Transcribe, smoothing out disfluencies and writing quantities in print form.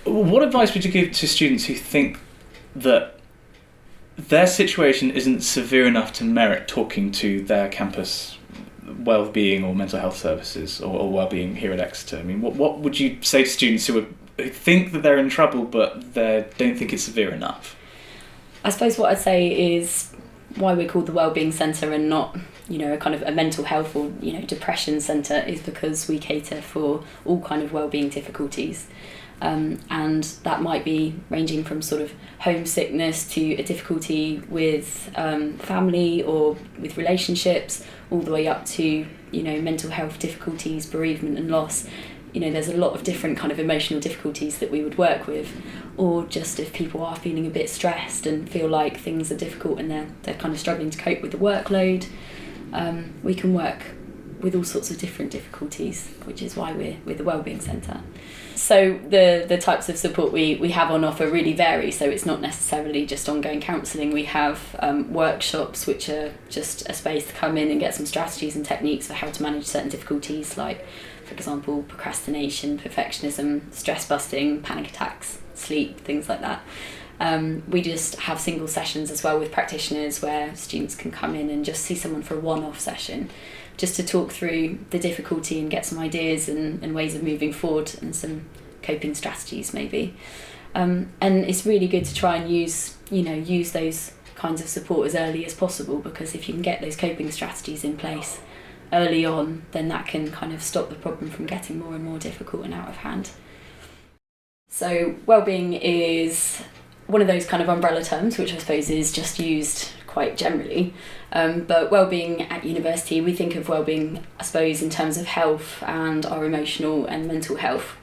What advice would you give to students who think that their situation isn't severe enough to merit talking to their campus wellbeing or mental health services or wellbeing here at Exeter? I mean, what would you say to students who think that they're in trouble but they don't think it's severe enough? I suppose what I'd say is why we're called the Wellbeing Centre and not, a kind of a mental health or, depression centre is because we cater for all kind of wellbeing difficulties. And that might be ranging from sort of homesickness to a difficulty with family or with relationships, all the way up to, mental health difficulties, bereavement and loss. There's a lot of different kind of emotional difficulties that we would work with, or just if people are feeling a bit stressed and feel like things are difficult and they're kind of struggling to cope with the workload, we can work with all sorts of different difficulties, which is why we're the Wellbeing Centre. So the types of support we have on offer really vary, so it's not necessarily just ongoing counselling. We have workshops which are just a space to come in and get some strategies and techniques for how to manage certain difficulties, like, for example, procrastination, perfectionism, stress busting, panic attacks, sleep, things like that. We just have single sessions as well with practitioners where students can come in and just see someone for a one-off session, just to talk through the difficulty and get some ideas and ways of moving forward and some coping strategies maybe. And it's really good to try and use those kinds of support as early as possible, because if you can get those coping strategies in place early on, then that can kind of stop the problem from getting more and more difficult and out of hand. So wellbeing is one of those kind of umbrella terms, which I suppose is just used quite generally. But wellbeing at university, we think of wellbeing, I suppose, in terms of health and our emotional and mental health.